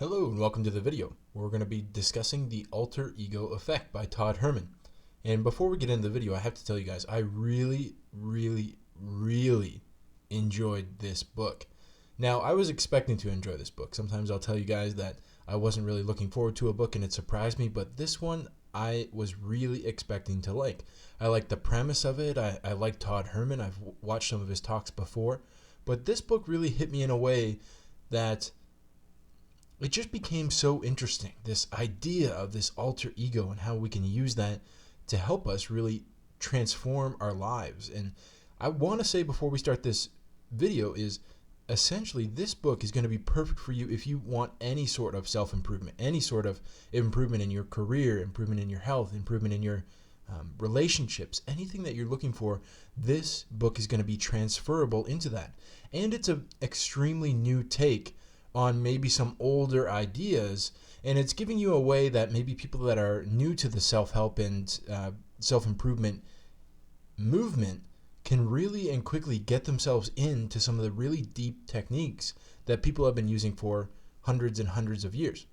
Hello and welcome to the video. We're going to be discussing the Alter Ego Effect by Todd Herman. And before we get into the video, I have to tell you guys, I really enjoyed this book. Now, I was expecting to enjoy this book. Sometimes I'll tell you guys that I wasn't really looking forward to a book and it surprised me, but this one I was really expecting to like. I like the premise of it. I like Todd Herman. I've watched some of his talks before, but this book really hit me in a way that it just became so interesting, this idea of this alter ego and how we can use that to help us really transform our lives. And I want to say before we start this video is essentially this book is going to be perfect for you if you want any sort of self-improvement, any sort of improvement in your career, improvement in your health, improvement in your relationships, anything that you're looking for. This book is going to be transferable into that. And it's an extremely new take on maybe some older ideas, and it's giving you a way that maybe people that are new to the self-help and self-improvement movement can really and quickly get themselves into some of the really deep techniques that people have been using for hundreds and hundreds of years.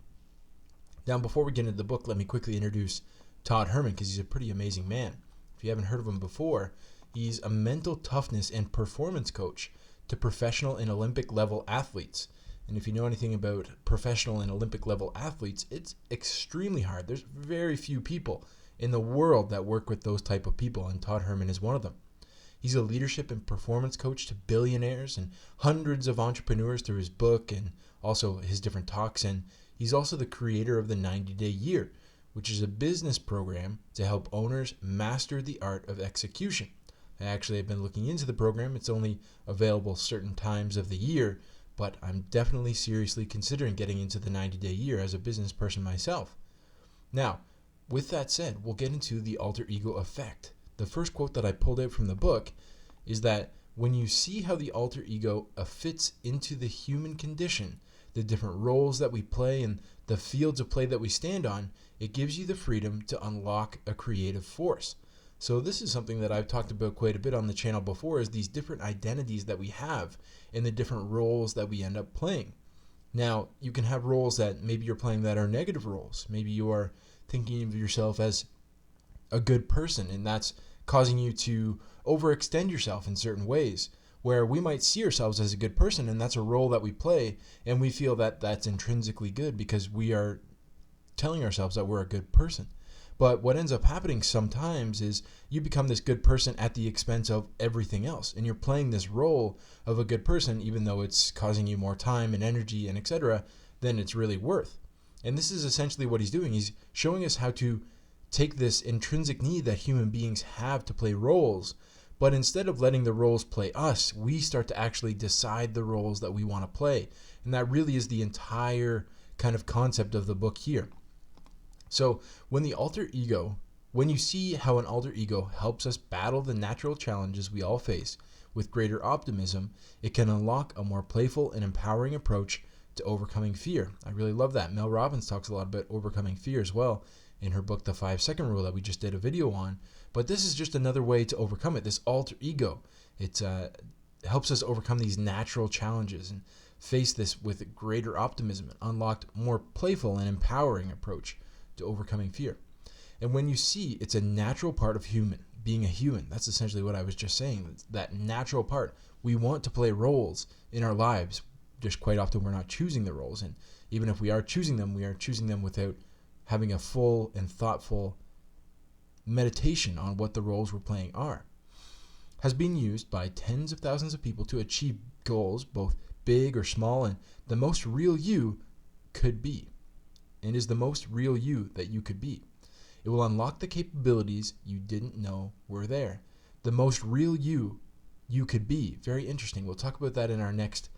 Now, before we get into the book, let me quickly introduce Todd Herman, because he's a pretty amazing man. If you haven't heard of him before, he's a mental toughness and performance coach to professional and Olympic level athletes. And if you know anything about professional and Olympic level athletes, it's extremely hard. There's very few people in the world that work with those type of people, and Todd Herman is one of them. He's a leadership and performance coach to billionaires and hundreds of entrepreneurs through his book and also his different talks. And he's also the creator of the 90-Day Year, which is a business program to help owners master the art of execution. I actually have been looking into the program. It's only available certain times of the year, but I'm definitely seriously considering getting into the 90-Day Year as a business person myself. Now, with that said, we'll get into the alter ego effect. The first quote that I pulled out from the book is that when you see how the alter ego fits into the human condition, the different roles that we play and the fields of play that we stand on, it gives you the freedom to unlock a creative force. So this is something that I've talked about quite a bit on the channel before, is these different identities that we have and the different roles that we end up playing. Now, you can have roles that maybe you're playing that are negative roles. Maybe you are thinking of yourself as a good person, and that's causing you to overextend yourself in certain ways, where we might see ourselves as a good person, and that's a role that we play, and we feel that that's intrinsically good because we are telling ourselves that we're a good person. But what ends up happening sometimes is you become this good person at the expense of everything else. And you're playing this role of a good person, even though it's causing you more time and energy and etc., than it's really worth. And this is essentially what he's doing. He's showing us how to take this intrinsic need that human beings have to play roles, but instead of letting the roles play us, we start to actually decide the roles that we want to play. And that really is the entire kind of concept of the book here. So when you see how an alter ego helps us battle the natural challenges we all face with greater optimism, it can unlock a more playful and empowering approach to overcoming fear. I really love that. Mel Robbins talks a lot about overcoming fear as well in her book, The 5-Second Rule, that we just did a video on. But this is just another way to overcome it, this alter ego. It helps us overcome these natural challenges and face this with greater optimism and unlocked more playful and empowering approach to overcoming fear. And when you see it's a natural part of being a human, that's essentially what I was just saying, that natural part. We want to play roles in our lives, just quite often we're not choosing the roles, and even if we are choosing them, we are choosing them without having a full and thoughtful meditation on what the roles we're playing are. Has been used by tens of thousands of people to achieve goals, both big or small, and the most real you could be. And is the most real you that you could be. It will unlock the capabilities you didn't know were there. The most real you could be. Very interesting. We'll talk about that in our next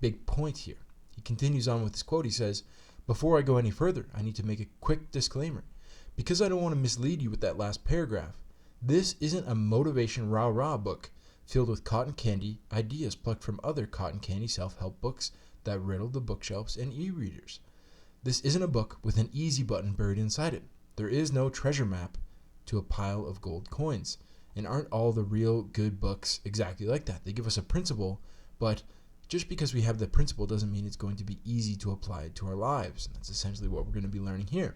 big point here. He continues on with this quote. He says, "Before I go any further, I need to make a quick disclaimer. Because I don't want to mislead you with that last paragraph. This isn't a motivation rah-rah book filled with cotton candy ideas plucked from other cotton candy self-help books that riddle the bookshelves and e-readers. This isn't a book with an easy button buried inside it. There is no treasure map to a pile of gold coins. And aren't all the real good books exactly like that? They give us a principle, but just because we have the principle doesn't mean it's going to be easy to apply it to our lives. And that's essentially what we're going to be learning here.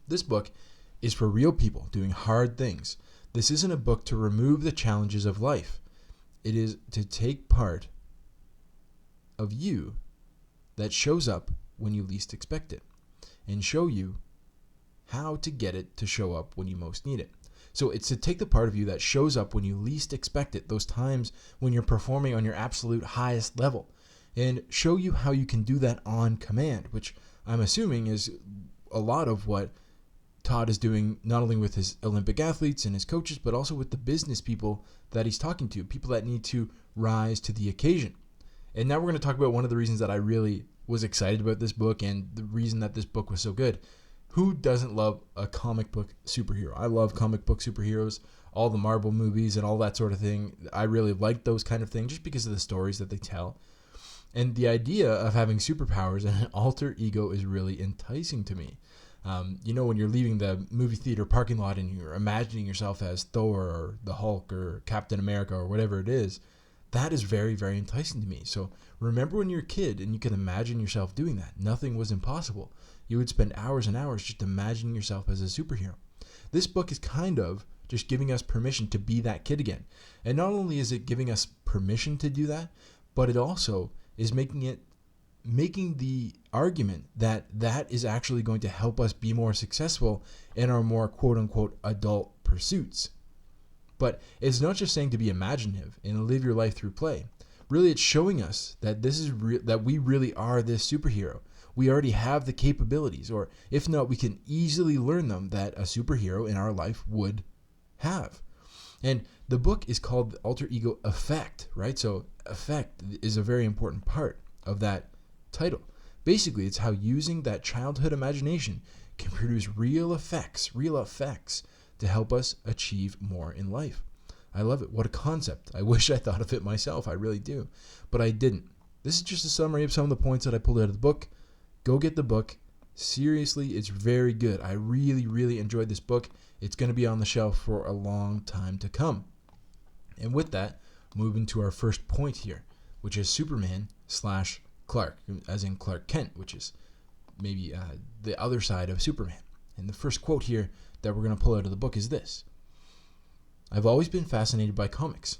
This book is for real people doing hard things. This isn't a book to remove the challenges of life. It is to take part of you that shows up when you least expect it and show you how to get it to show up when you most need it. So it's to take the part of you that shows up when you least expect it, those times when you're performing on your absolute highest level, and show you how you can do that on command, which I'm assuming is a lot of what Todd is doing, not only with his Olympic athletes and his coaches, but also with the business people that he's talking to, people that need to rise to the occasion. And now we're going to talk about one of the reasons that I really was excited about this book and the reason that this book was so good. Who doesn't love a comic book superhero? I love comic book superheroes, all the Marvel movies and all that sort of thing. I really like those kind of things just because of the stories that they tell. And the idea of having superpowers and an alter ego is really enticing to me. When you're leaving the movie theater parking lot and you're imagining yourself as Thor or the Hulk or Captain America or whatever it is, that is very, very enticing to me. So remember when you're a kid and you could imagine yourself doing that. Nothing was impossible. You would spend hours and hours just imagining yourself as a superhero. This book is kind of just giving us permission to be that kid again. And not only is it giving us permission to do that, but it also is making the argument that that is actually going to help us be more successful in our more quote-unquote adult pursuits. But it's not just saying to be imaginative and live your life through play. Really, it's showing us that that we really are this superhero. We already have the capabilities, or if not, we can easily learn them that a superhero in our life would have. And the book is called the Alter Ego Effect, right? So effect is a very important part of that title. Basically, it's how using that childhood imagination can produce real effects to help us achieve more in life. I love it. What a concept. I wish I thought of it myself. I really do. But I didn't. This is just a summary of some of the points that I pulled out of the book. Go get the book. Seriously, it's very good. I really, really enjoyed this book. It's going to be on the shelf for a long time to come. And with that, moving to our first point here, which is Superman/Clark, as in Clark Kent, which is maybe the other side of Superman. And the first quote here that we're going to pull out of the book is this: I've always been fascinated by comics,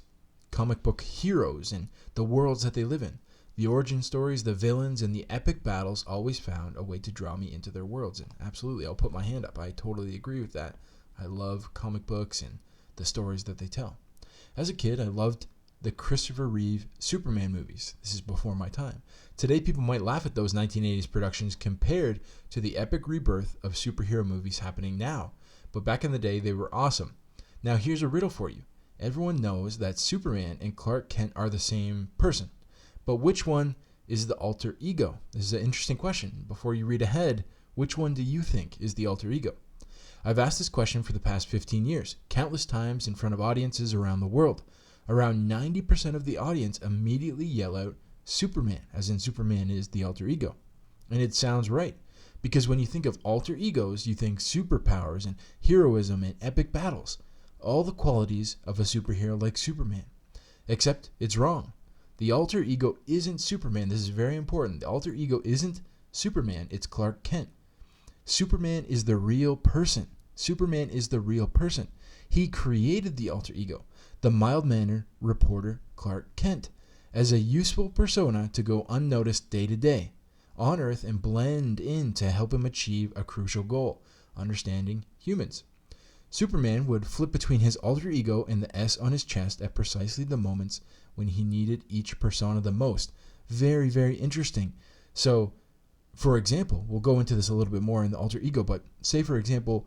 comic book heroes and the worlds that they live in. The origin stories, the villains, and the epic battles always found a way to draw me into their worlds. And absolutely, I'll put my hand up. I totally agree with that. I love comic books and the stories that they tell. As a kid, I loved the Christopher Reeve Superman movies. This is before my time. Today, people might laugh at those 1980s productions compared to the epic rebirth of superhero movies happening now. But back in the day, they were awesome. Now, here's a riddle for you. Everyone knows that Superman and Clark Kent are the same person. But which one is the alter ego? This is an interesting question. Before you read ahead, which one do you think is the alter ego? I've asked this question for the past 15 years, countless times in front of audiences around the world. Around 90% of the audience immediately yell out Superman, as in Superman is the alter ego. And it sounds right, because when you think of alter egos, you think superpowers and heroism and epic battles, all the qualities of a superhero like Superman. Except it's wrong. The alter ego isn't Superman. This is very important. The alter ego isn't Superman. It's Clark Kent. Superman is the real person. Superman is the real person. He created the alter ego, the mild-mannered reporter Clark Kent, as a useful persona to go unnoticed day to day on Earth and blend in to help him achieve a crucial goal, understanding humans. Superman would flip between his alter ego and the S on his chest at precisely the moments when he needed each persona the most. Very, very interesting. So, for example, we'll go into this a little bit more in the alter ego, but say, for example,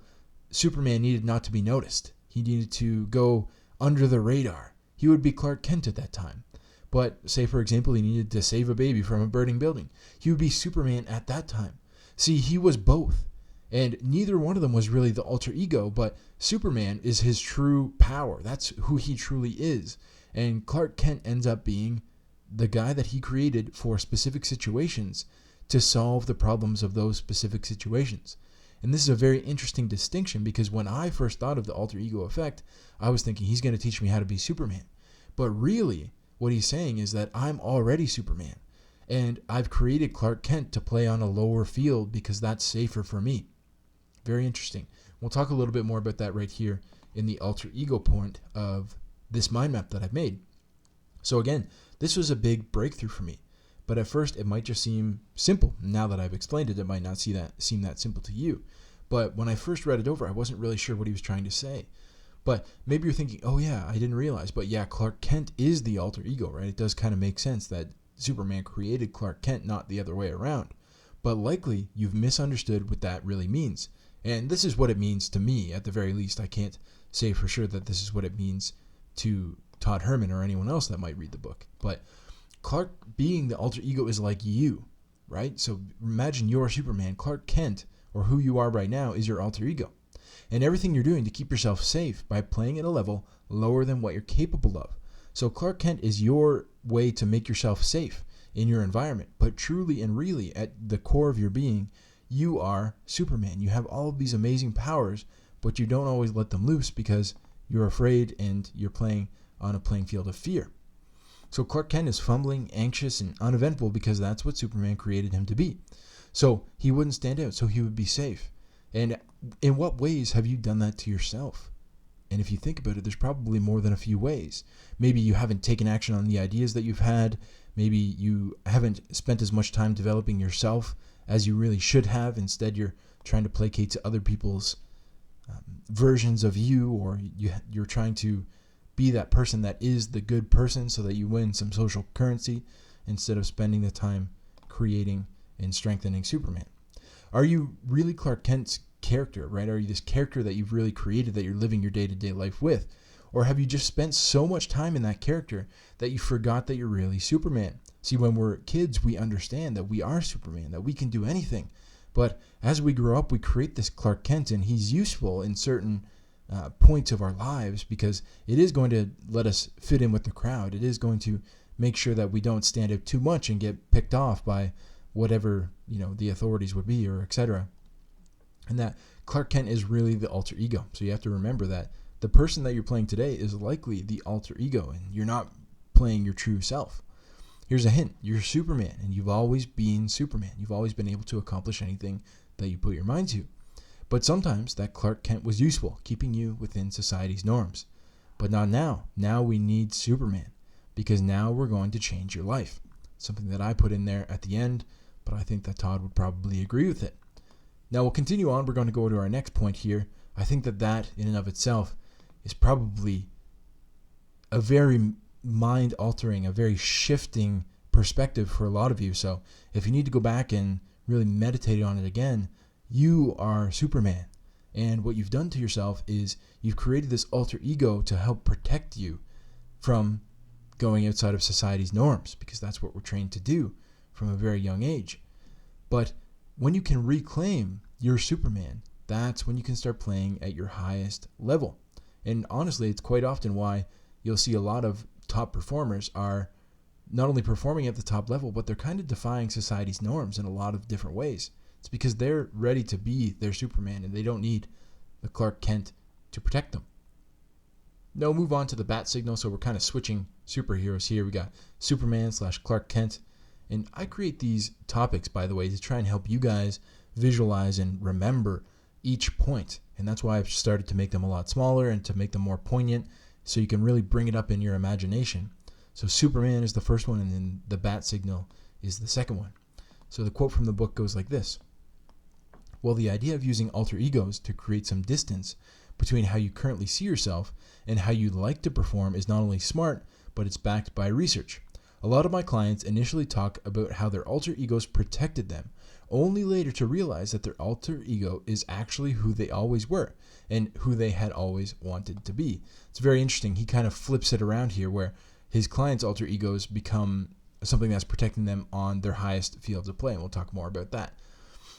Superman needed not to be noticed. He needed to go under the radar. He would be Clark Kent at that time. But say, for example, he needed to save a baby from a burning building. He would be Superman at that time. See, he was both. And neither one of them was really the alter ego, but Superman is his true power. That's who he truly is. And Clark Kent ends up being the guy that he created for specific situations to solve the problems of those specific situations. And this is a very interesting distinction, because when I first thought of the alter ego effect, I was thinking he's going to teach me how to be Superman. But really, what he's saying is that I'm already Superman. And I've created Clark Kent to play on a lower field because that's safer for me. Very interesting. We'll talk a little bit more about that right here in the alter ego point of this mind map that I've made. So again, this was a big breakthrough for me. But at first, it might just seem simple. Now that I've explained it, it might not seem that simple to you. But when I first read it over, I wasn't really sure what he was trying to say. But maybe you're thinking, oh yeah, I didn't realize. But yeah, Clark Kent is the alter ego, right? It does kind of make sense that Superman created Clark Kent, not the other way around. But likely, you've misunderstood what that really means. And this is what it means to me, at the very least. I can't say for sure that this is what it means to Todd Herman or anyone else that might read the book. But Clark being the alter ego is like you, right? So imagine you're Superman. Clark Kent, or who you are right now, is your alter ego. And everything you're doing to keep yourself safe by playing at a level lower than what you're capable of. So Clark Kent is your way to make yourself safe in your environment. But truly and really, at the core of your being, you are Superman. You have all of these amazing powers, but you don't always let them loose because you're afraid and you're playing on a playing field of fear. So Clark Kent is fumbling, anxious, and uneventful because that's what Superman created him to be. So he wouldn't stand out, so he would be safe. And in what ways have you done that to yourself? And if you think about it, there's probably more than a few ways. Maybe you haven't taken action on the ideas that you've had. Maybe you haven't spent as much time developing yourself as you really should have. Instead, you're trying to placate to other people's versions of you, or you're trying to be that person that is the good person so that you win some social currency instead of spending the time creating and strengthening Superman. Are you really Clark Kent's character, right? Are you this character that you've really created that you're living your day-to-day life with? Or have you just spent so much time in that character that you forgot that you're really Superman? See, when we're kids, we understand that we are Superman, that we can do anything. But as we grow up, we create this Clark Kent, and he's useful in certain points of our lives because it is going to let us fit in with the crowd. It is going to make sure that we don't stand out too much and get picked off by whatever, the authorities would be, or etc. And that Clark Kent is really the alter ego. So you have to remember that the person that you're playing today is likely the alter ego, and you're not playing your true self. Here's a hint. You're Superman, and you've always been Superman. You've always been able to accomplish anything that you put your mind to. But sometimes that Clark Kent was useful, keeping you within society's norms. But not now. Now we need Superman, because now we're going to change your life. Something that I put in there at the end, but I think that Todd would probably agree with it. Now we'll continue on. We're going to go to our next point here. I think that in and of itself is probably a very mind-altering, a very shifting perspective for a lot of you. So if you need to go back and really meditate on it again, you are Superman. And what you've done to yourself is you've created this alter ego to help protect you from going outside of society's norms, because that's what we're trained to do from a very young age. But when you can reclaim your Superman, that's when you can start playing at your highest level. And honestly, it's quite often why you'll see a lot of top performers are not only performing at the top level, but they're kind of defying society's norms in a lot of different ways. It's because they're ready to be their Superman, and they don't need the Clark Kent to protect them. Now we'll move on to the bat signal. So we're kind of switching superheroes here. We got Superman / Clark Kent. And I create these topics, by the way, to try and help you guys visualize and remember each point. And that's why I've started to make them a lot smaller and to make them more poignant so you can really bring it up in your imagination. So Superman is the first one, and then the bat signal is the second one. So the quote from the book goes like this. Well, the idea of using alter egos to create some distance between how you currently see yourself and how you'd like to perform is not only smart, but it's backed by research. A lot of my clients initially talk about how their alter egos protected them, only later to realize that their alter ego is actually who they always were and who they had always wanted to be. It's very interesting. He kind of flips it around here where his clients' alter egos become something that's protecting them on their highest fields of play, and we'll talk more about that.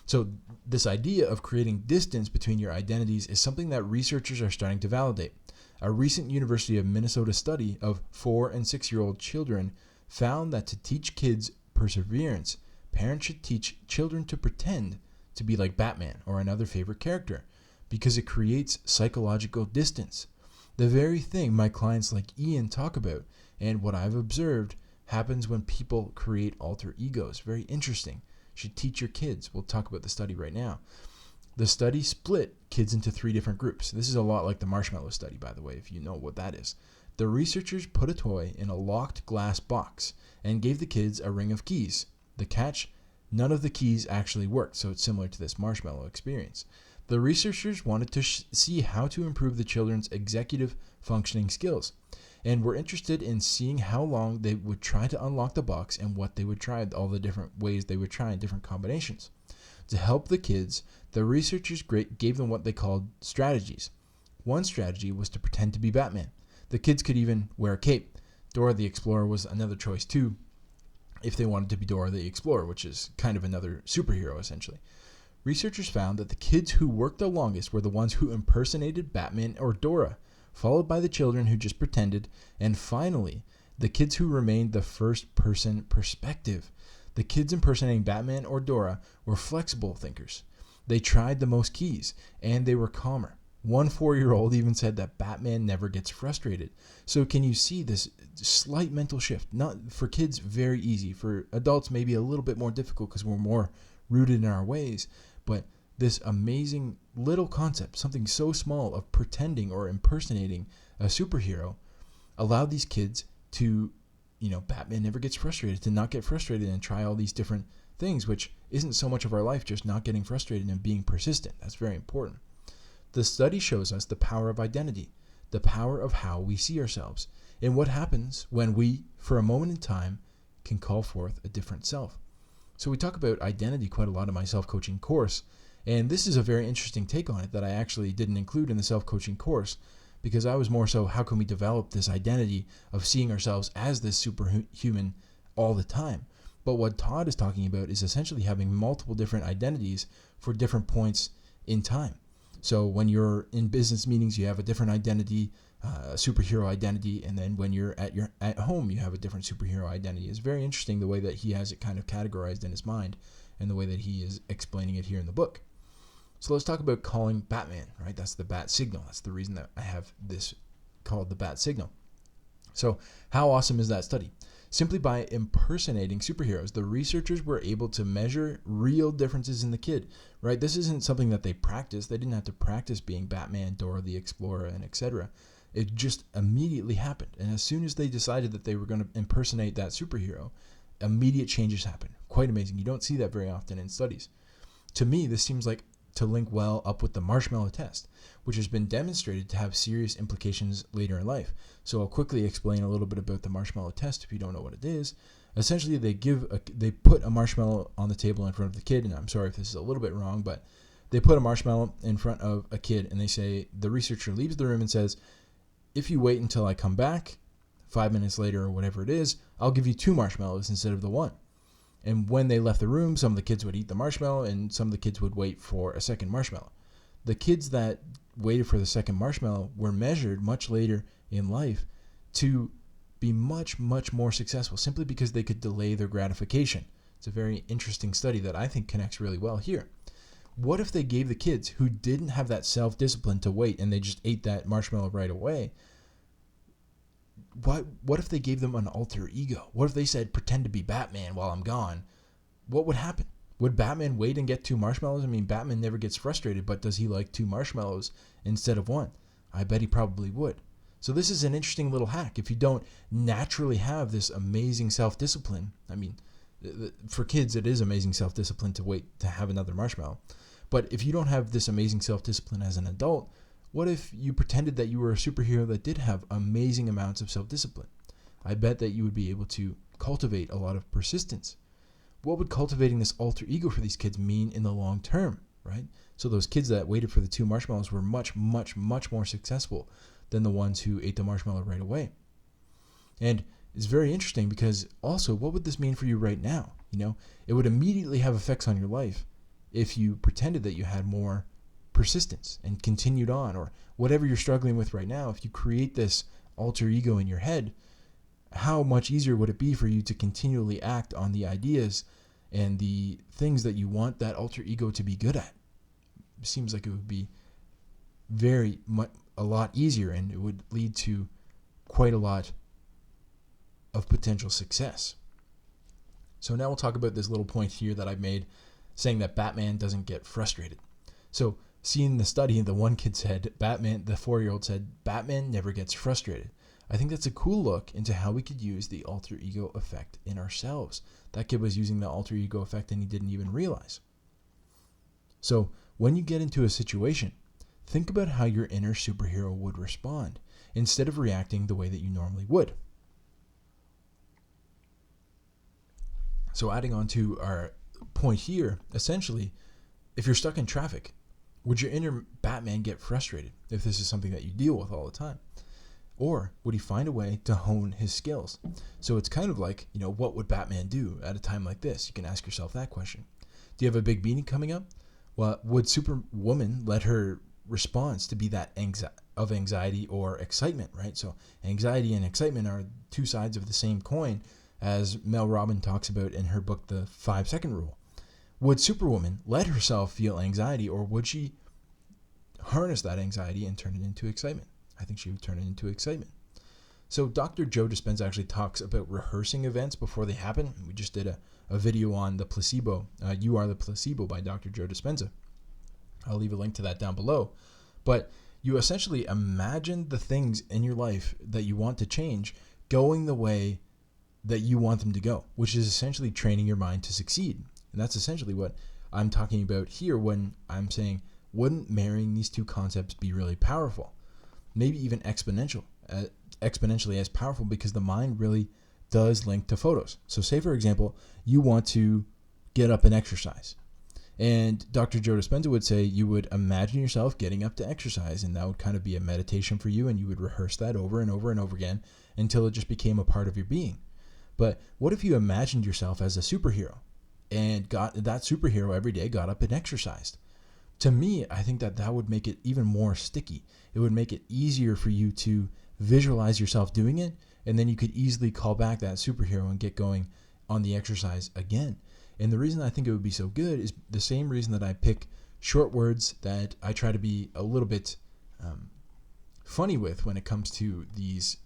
So this idea of creating distance between your identities is something that researchers are starting to validate. A recent University of Minnesota study of 4 and 6-year-old children found that to teach kids perseverance, parents should teach children to pretend to be like Batman or another favorite character, because it creates psychological distance. The very thing my clients like Ian talk about And what I've observed happens when people create alter egos. Very interesting. You should teach your kids. We'll talk about the study right now. The study split kids into 3 different groups. This is a lot like the marshmallow study, by the way, if you know what that is. The researchers put a toy in a locked glass box and gave the kids a ring of keys. The catch, none of the keys actually worked, so it's similar to this marshmallow experience. The researchers wanted to see how to improve the children's executive functioning skills, and were interested in seeing how long they would try to unlock the box and what they would try, all the different ways they would try in different combinations. To help the kids, the researchers gave them what they called strategies. One strategy was to pretend to be Batman. The kids could even wear a cape. Dora the Explorer was another choice too, if they wanted to be Dora the Explorer, which is kind of another superhero essentially. Researchers found that the kids who worked the longest were the ones who impersonated Batman or Dora, followed by the children who just pretended, and finally, the kids who remained the first-person perspective. The kids impersonating Batman or Dora were flexible thinkers. They tried the most keys, and they were calmer. One 4-year-old even said that Batman never gets frustrated. So can you see this slight mental shift? Not for kids, very easy. For adults, maybe a little bit more difficult because we're more rooted in our ways. But this amazing little concept, something so small of pretending or impersonating a superhero, allowed these kids to, Batman never gets frustrated, to not get frustrated and try all these different things, which isn't so much of our life, just not getting frustrated and being persistent. That's very important. The study shows us the power of identity, the power of how we see ourselves, and what happens when we, for a moment in time, can call forth a different self. So we talk about identity quite a lot in my self-coaching course, and this is a very interesting take on it that I actually didn't include in the self-coaching course, because I was more so, how can we develop this identity of seeing ourselves as this superhuman all the time? But what Todd is talking about is essentially having multiple different identities for different points in time. So when you're in business meetings, you have a different identity, a superhero identity, and then when you're at home, you have a different superhero identity. It's very interesting the way that he has it kind of categorized in his mind and the way that he is explaining it here in the book. So let's talk about calling Batman, right? That's the bat signal. That's the reason that I have this called the bat signal. So how awesome is that study? Simply by impersonating superheroes, the researchers were able to measure real differences in the kid, right? This isn't something that they practiced. They didn't have to practice being Batman, Dora the Explorer, and etc. It just immediately happened. And as soon as they decided that they were going to impersonate that superhero, immediate changes happened. Quite amazing. You don't see that very often in studies. To me, this seems like to link well up with the marshmallow test, which has been demonstrated to have serious implications later in life. So I'll quickly explain a little bit about the marshmallow test if you don't know what it is. Essentially, they put a marshmallow on the table in front of the kid, and I'm sorry if this is a little bit wrong, but they put a marshmallow in front of a kid, and they say, the researcher leaves the room and says, if you wait until I come back 5 minutes later or whatever it is, I'll give you 2 marshmallows instead of the 1. And when they left the room, some of the kids would eat the marshmallow and some of the kids would wait for a second marshmallow. The kids that waited for the second marshmallow were measured much later in life to be much, much more successful simply because they could delay their gratification. It's a very interesting study that I think connects really well here. What if they gave the kids who didn't have that self-discipline to wait and they just ate that marshmallow right away? What if they gave them an alter ego? What if they said, pretend to be Batman while I'm gone? What would happen? Would Batman wait and get 2 marshmallows? I mean, Batman never gets frustrated, but does he like 2 marshmallows instead of 1? I bet he probably would. So this is an interesting little hack. If you don't naturally have this amazing self-discipline, I mean, for kids, it is amazing self-discipline to wait to have another marshmallow. But if you don't have this amazing self-discipline as an adult, what if you pretended that you were a superhero that did have amazing amounts of self-discipline? I bet that you would be able to cultivate a lot of persistence. What would cultivating this alter ego for these kids mean in the long term, right? So those kids that waited for the 2 marshmallows were much, much, much more successful than the ones who ate the marshmallow right away. And it's very interesting because also, what would this mean for you right now? It would immediately have effects on your life if you pretended that you had more persistence and continued on, or whatever you're struggling with right now. If you create this alter ego in your head, how much easier would it be for you to continually act on the ideas and the things that you want that alter ego to be good at? It seems like it would be a lot easier, and it would lead to quite a lot of potential success. So now we'll talk about this little point here that I've made, saying that Batman doesn't get frustrated. So seeing the study, the one kid said, the 4-year-old said, Batman never gets frustrated. I think that's a cool look into how we could use the alter ego effect in ourselves. That kid was using the alter ego effect and he didn't even realize. So when you get into a situation, think about how your inner superhero would respond instead of reacting the way that you normally would. So adding on to our point here, essentially, if you're stuck in traffic, would your inner Batman get frustrated if this is something that you deal with all the time? Or would he find a way to hone his skills? So it's kind of like, what would Batman do at a time like this? You can ask yourself that question. Do you have a big meeting coming up? Well, would Superwoman let her response to be that of anxiety or excitement, right? So anxiety and excitement are two sides of the same coin, as Mel Robbins talks about in her book, The 5-Second Rule. Would Superwoman let herself feel anxiety, or would she harness that anxiety and turn it into excitement? I think she would turn it into excitement. So Dr. Joe Dispenza actually talks about rehearsing events before they happen. We just did a video on the placebo, You Are the Placebo by Dr. Joe Dispenza. I'll leave a link to that down below. But you essentially imagine the things in your life that you want to change going the way that you want them to go, which is essentially training your mind to succeed. And that's essentially what I'm talking about here when I'm saying, wouldn't marrying these two concepts be really powerful? Maybe even exponentially as powerful, because the mind really does link to photos. So say, for example, you want to get up and exercise. And Dr. Joe Dispenza would say you would imagine yourself getting up to exercise, and that would kind of be a meditation for you, and you would rehearse that over and over and over again until it just became a part of your being. But what if you imagined yourself as a superhero and got that superhero every day, got up and exercised? To me, I think that would make it even more sticky. It would make it easier for you to visualize yourself doing it, and then you could easily call back that superhero and get going on the exercise again. And the reason I think it would be so good is the same reason that I pick short words that I try to be a little bit funny with when it comes to these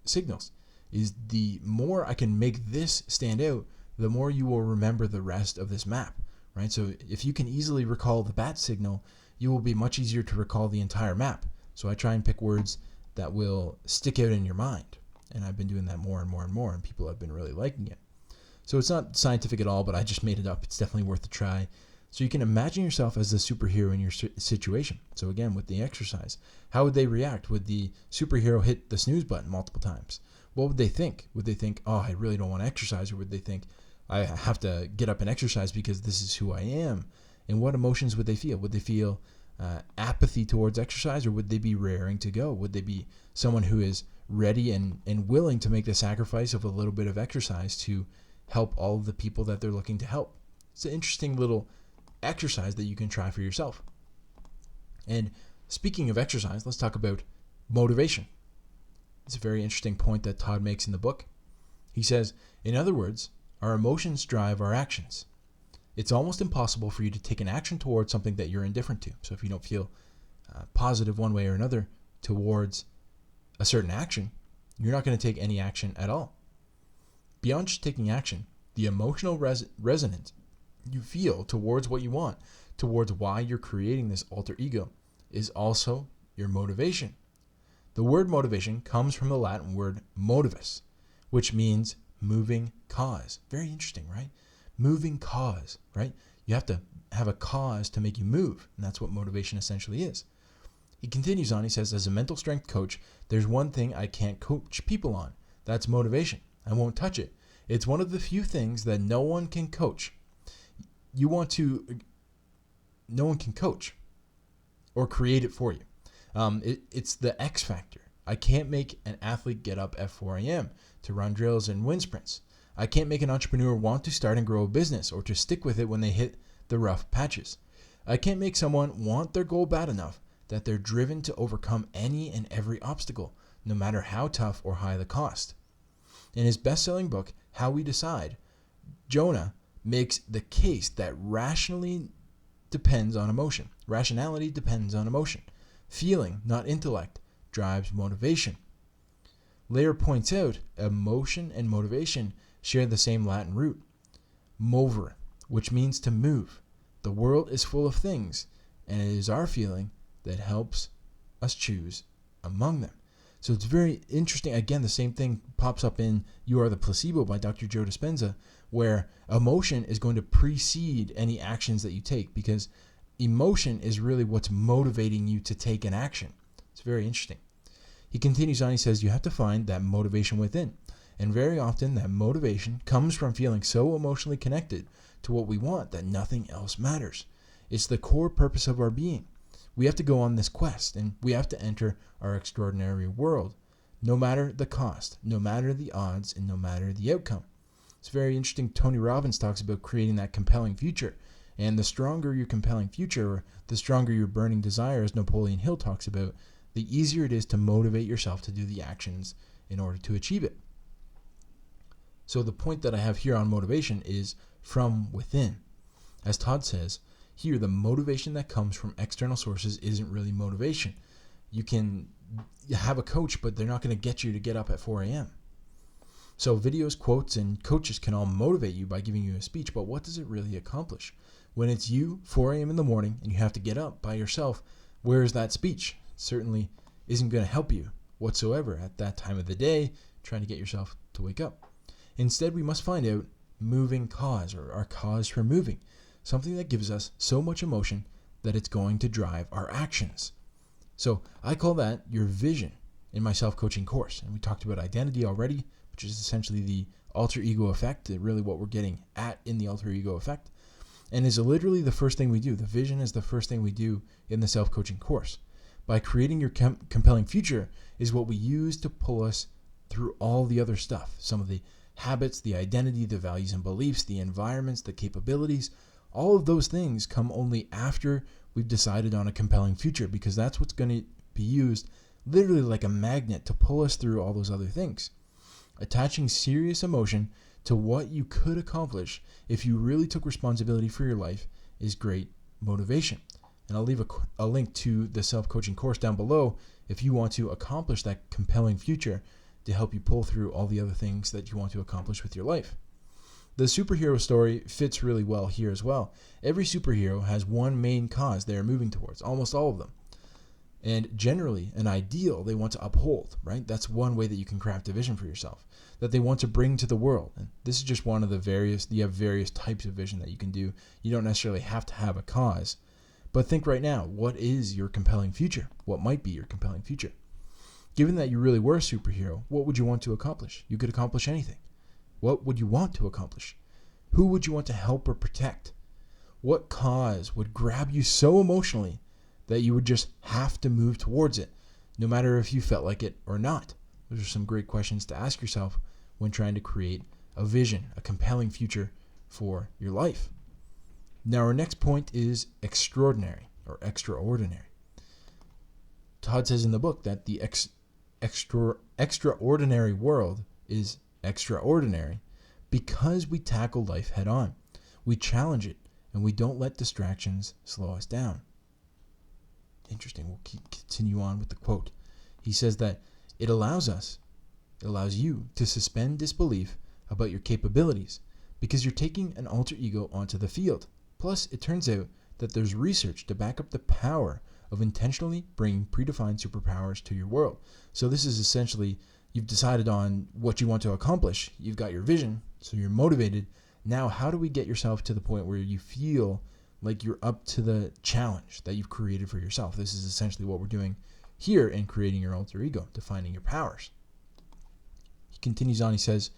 signals. Is the more I can make this stand out, the more you will remember the rest of this map. Right? So if you can easily recall the bat signal, you will be much easier to recall the entire map. So I try and pick words that will stick out in your mind. And I've been doing that more and more and more, and people have been really liking it. So it's not scientific at all, but I just made it up. It's definitely worth a try. So you can imagine yourself as the superhero in your situation. So again, with the exercise, how would they react? Would the superhero hit the snooze button multiple times? What would they think? Would they think, oh, I really don't want to exercise? Or would they think, I have to get up and exercise because this is who I am? And what emotions would they feel? Would they feel apathy towards exercise, or would they be raring to go? Would they be someone who is ready and willing to make the sacrifice of a little bit of exercise to help all of the people that they're looking to help? It's an interesting little exercise that you can try for yourself. And speaking of exercise, let's talk about motivation. It's a very interesting point that Todd makes in the book. He says, in other words, our emotions drive our actions. It's almost impossible for you to take an action towards something that you're indifferent to. So if you don't feel positive one way or another towards a certain action, you're not going to take any action at all. Beyond just taking action, the emotional resonance you feel towards what you want, towards why you're creating this alter ego, is also your motivation. The word motivation comes from the Latin word motivus, which means moving cause. Very interesting, right? Moving cause, right? You have to have a cause to make you move, and that's what motivation essentially is. He continues on, he says, as a mental strength coach, there's one thing I can't coach people on. That's motivation. I won't touch it. It's one of the few things that no one can coach. No one can coach or create it for you. It's the X factor. I can't make an athlete get up at 4 a.m. to run drills and win sprints. I can't make an entrepreneur want to start and grow a business or to stick with it when they hit the rough patches. I can't make someone want their goal bad enough that they're driven to overcome any and every obstacle, no matter how tough or high the cost. In his best-selling book, How We Decide, Jonah makes the case that rationality depends on emotion. Feeling, not intellect, drives motivation. Layer points out emotion and motivation share the same Latin root, movere, which means to move. The world is full of things, and it is our feeling that helps us choose among them. So it's very interesting. Again, the same thing pops up in You Are the Placebo by Dr. Joe Dispenza, where emotion is going to precede any actions that you take, because emotion is really what's motivating you to take an action. It's very interesting. He continues on, he says, you have to find that motivation within. And very often that motivation comes from feeling so emotionally connected to what we want that nothing else matters. It's the core purpose of our being. We have to go on this quest, and we have to enter our extraordinary world, no matter the cost, no matter the odds, and no matter the outcome. It's very interesting. Tony Robbins talks about creating that compelling future. And the stronger your compelling future, or the stronger your burning desire, as Napoleon Hill talks about, the easier it is to motivate yourself to do the actions in order to achieve it. So the point that I have here on motivation is from within. As Todd says, here the motivation that comes from external sources isn't really motivation. You can have a coach, but they're not going to get you to get up at 4 a.m. So videos, quotes, and coaches can all motivate you by giving you a speech, but what does it really accomplish? When it's you, 4 a.m. in the morning, and you have to get up by yourself, where is that speech? It certainly isn't going to help you whatsoever at that time of the day, trying to get yourself to wake up. Instead, we must find out moving cause, or our cause for moving, something that gives us so much emotion that it's going to drive our actions. So I call that your vision in my self-coaching course. And we talked about identity already, which is essentially the alter ego effect, really what we're getting at in the alter ego effect, and is literally the first thing we do. The vision is the first thing we do in the self-coaching course. By creating your compelling future is what we use to pull us through all the other stuff. Some of the habits, the identity, the values and beliefs, the environments, the capabilities, all of those things come only after we've decided on a compelling future, because that's what's going to be used literally like a magnet to pull us through all those other things. Attaching serious emotion to what you could accomplish if you really took responsibility for your life is great motivation. And I'll leave a link to the self-coaching course down below if you want to accomplish that compelling future to help you pull through all the other things that you want to accomplish with your life. The superhero story fits really well here as well. Every superhero has one main cause they are moving towards, almost all of them. And generally, an ideal they want to uphold, right? That's one way that you can craft a vision for yourself, that they want to bring to the world. And this is just one of the you have various types of vision that you can do. You don't necessarily have to have a cause. But think right now, what is your compelling future? What might be your compelling future? Given that you really were a superhero, what would you want to accomplish? You could accomplish anything. What would you want to accomplish? Who would you want to help or protect? What cause would grab you so emotionally that you would just have to move towards it, no matter if you felt like it or not? Those are some great questions to ask yourself when trying to create a vision, a compelling future for your life. Now, our next point is extraordinary or extraordinary. Todd says in the book that the extraordinary world is extraordinary because we tackle life head on. We challenge it, and we don't let distractions slow us down. Interesting. We'll continue on with the quote. He says that it allows you to suspend disbelief about your capabilities because you're taking an alter ego onto the field. Plus, it turns out that there's research to back up the power of intentionally bringing predefined superpowers to your world. So this is essentially, you've decided on what you want to accomplish. You've got your vision, so you're motivated. Now, how do we get yourself to the point where you feel like you're up to the challenge that you've created for yourself? This is essentially what we're doing here in creating your alter ego, defining your powers. He continues on, he says,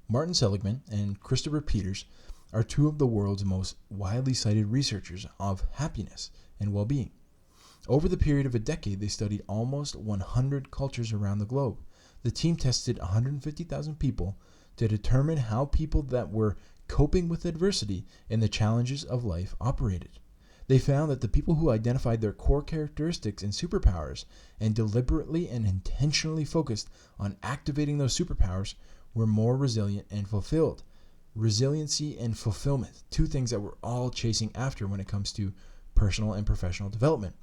Martin Seligman and Christopher Peters are two of the world's most widely cited researchers of happiness and well-being. Over the period of a decade, they studied almost 100 cultures around the globe. The team tested 150,000 people to determine how people that were coping with adversity and the challenges of life operated. They found that the people who identified their core characteristics and superpowers and deliberately and intentionally focused on activating those superpowers were more resilient and fulfilled. Resiliency and fulfillment, two things that we're all chasing after when it comes to personal and professional development.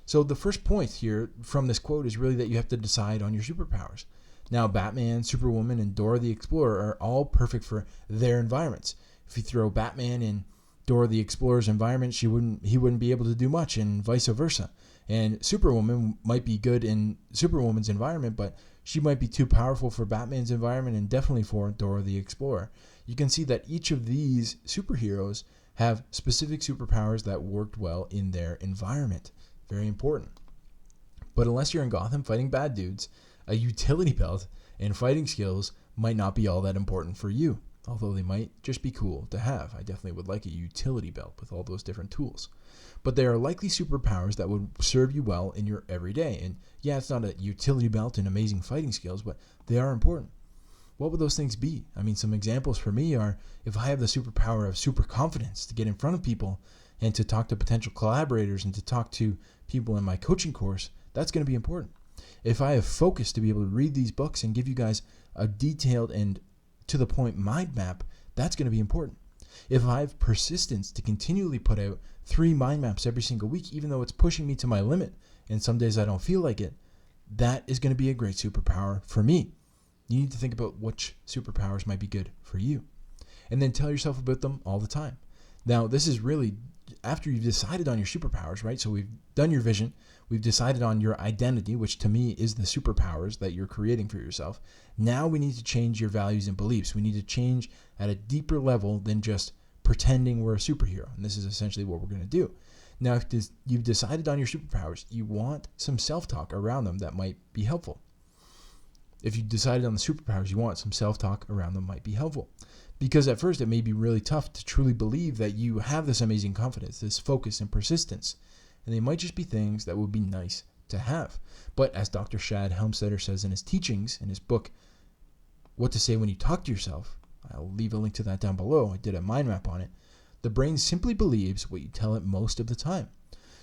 So the first point here from this quote is really that you have to decide on your superpowers. Now, Batman, Superwoman, and Dora the Explorer are all perfect for their environments. If you throw Batman in Dora the Explorer's environment, he wouldn't be able to do much, and vice versa. And Superwoman might be good in Superwoman's environment, but she might be too powerful for Batman's environment and definitely for Dora the Explorer. You can see that each of these superheroes have specific superpowers that worked well in their environment. Very important. But unless you're in Gotham fighting bad dudes, a utility belt and fighting skills might not be all that important for you, although they might just be cool to have. I definitely would like a utility belt with all those different tools. But they are likely superpowers that would serve you well in your everyday. And yeah, it's not a utility belt and amazing fighting skills, but they are important. What would those things be? I mean, some examples for me are if I have the superpower of super confidence to get in front of people and to talk to potential collaborators and to talk to people in my coaching course, that's going to be important. If I have focus to be able to read these books and give you guys a detailed and to the point mind map, that's going to be important. If I have persistence to continually put out 3 mind maps every single week, even though it's pushing me to my limit, and some days I don't feel like it, that is going to be a great superpower for me. You need to think about which superpowers might be good for you. And then tell yourself about them all the time. Now, this is really after you've decided on your superpowers, right? So we've done your vision. We've decided on your identity, which to me is the superpowers that you're creating for yourself. Now we need to change your values and beliefs. We need to change at a deeper level than just pretending we're a superhero. And this is essentially what we're going to do. Now, if you've decided on your superpowers, you want some self-talk around them that might be helpful. If you decided on the superpowers, you want some self-talk around them might be helpful. Because at first it may be really tough to truly believe that you have this amazing confidence, this focus and persistence. And they might just be things that would be nice to have. But as Dr. Shad Helmstetter says in his teachings, in his book, What to Say When You Talk to Yourself, I'll leave a link to that down below. I did a mind map on it. The brain simply believes what you tell it most of the time.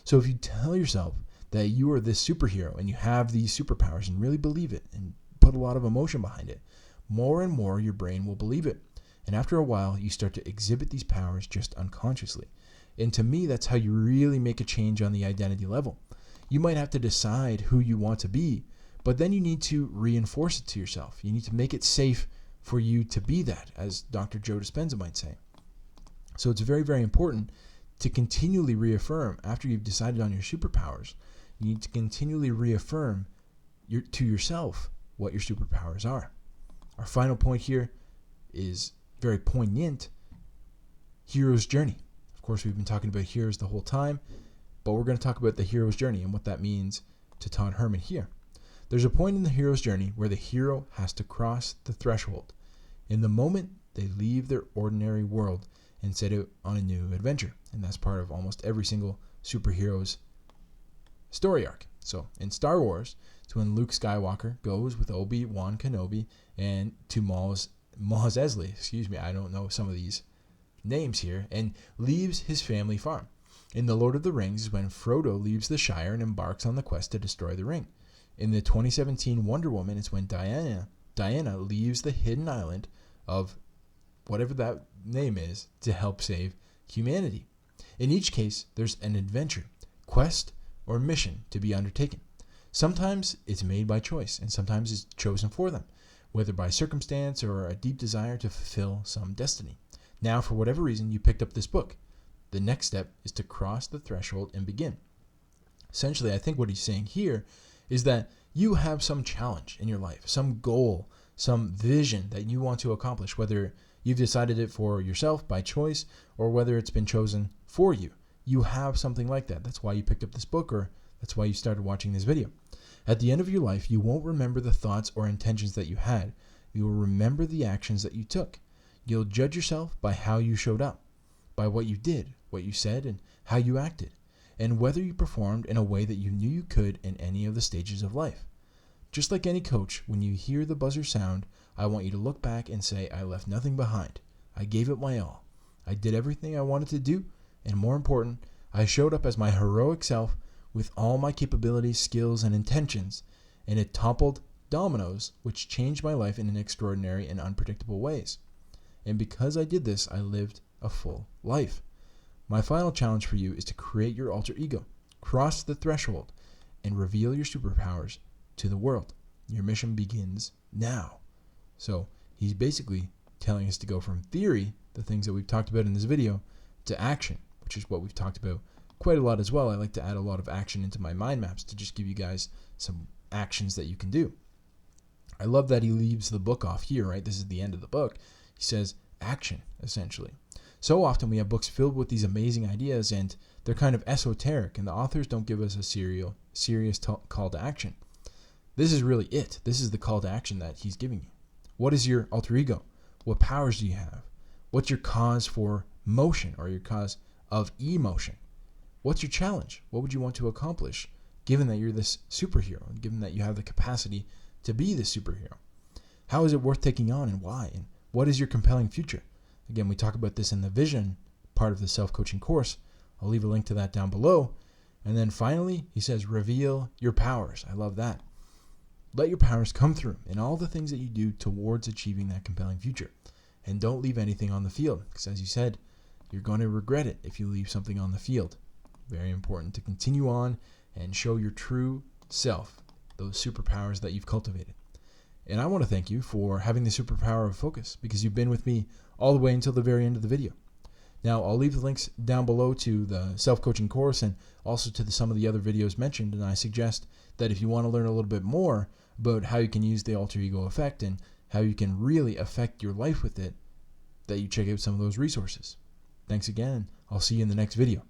So if you tell yourself that you are this superhero and you have these superpowers and really believe it and put a lot of emotion behind it, more and more your brain will believe it. And after a while, you start to exhibit these powers just unconsciously. And to me, that's how you really make a change on the identity level. You might have to decide who you want to be, but then you need to reinforce it to yourself. You need to make it safe for you to be that, as Dr. Joe Dispenza might say. So it's very, very important to continually reaffirm after you've decided on your superpowers. You need to continually reaffirm to yourself what your superpowers are. Our final point here is very poignant. Hero's journey. Of course, we've been talking about heroes the whole time, but we're going to talk about the hero's journey and what that means to Todd Herman here. There's a point in the hero's journey where the hero has to cross the threshold. In the moment, they leave their ordinary world and set out on a new adventure. And that's part of almost every single superhero's story arc. So in Star Wars, it's when Luke Skywalker goes with Obi-Wan Kenobi and to Maz Eisley, I don't know some of these names here, and leaves his family farm. In The Lord of the Rings is when Frodo leaves the Shire and embarks on the quest to destroy the ring. In the 2017 Wonder Woman, it's when Diana leaves the hidden island of whatever that name is to help save humanity. In each case, there's an adventure, quest, or mission to be undertaken. Sometimes it's made by choice, and sometimes it's chosen for them, whether by circumstance or a deep desire to fulfill some destiny. Now, for whatever reason, you picked up this book. The next step is to cross the threshold and begin. Essentially, I think what he's saying here is that you have some challenge in your life, some goal, some vision that you want to accomplish, whether you've decided it for yourself by choice or whether it's been chosen for you. You have something like that. That's why you picked up this book, or that's why you started watching this video. At the end of your life, you won't remember the thoughts or intentions that you had. You will remember the actions that you took. You'll judge yourself by how you showed up, by what you did, what you said, and how you acted, and whether you performed in a way that you knew you could in any of the stages of life. Just like any coach, when you hear the buzzer sound, I want you to look back and say, I left nothing behind. I gave it my all. I did everything I wanted to do, and more important, I showed up as my heroic self with all my capabilities, skills, and intentions, and it toppled dominoes, which changed my life in an extraordinary and unpredictable ways. And because I did this, I lived a full life. My final challenge for you is to create your alter ego, cross the threshold, and reveal your superpowers to the world. Your mission begins now. So he's basically telling us to go from theory, the things that we've talked about in this video, to action, which is what we've talked about quite a lot as well. I like to add a lot of action into my mind maps to just give you guys some actions that you can do. I love that he leaves the book off here, right? This is the end of the book. He says action, essentially. So often we have books filled with these amazing ideas and they're kind of esoteric, and the authors don't give us a serious call to action. This is really it. This is the call to action that he's giving you. What is your alter ego? What powers do you have? What's your cause for motion or your cause of emotion? What's your challenge? What would you want to accomplish given that you're this superhero and given that you have the capacity to be the superhero? How is it worth taking on and why? And what is your compelling future? Again, we talk about this in the vision part of the self-coaching course. I'll leave a link to that down below. And then finally, he says, reveal your powers. I love that. Let your powers come through in all the things that you do towards achieving that compelling future. And don't leave anything on the field, because as you said, you're going to regret it if you leave something on the field. Very important to continue on and show your true self, those superpowers that you've cultivated. And I want to thank you for having the superpower of focus, because you've been with me all the way until the very end of the video. Now, I'll leave the links down below to the self-coaching course and also to some of the other videos mentioned. And I suggest that if you want to learn a little bit more about how you can use the alter ego effect and how you can really affect your life with it, that you check out some of those resources. Thanks again. I'll see you in the next video.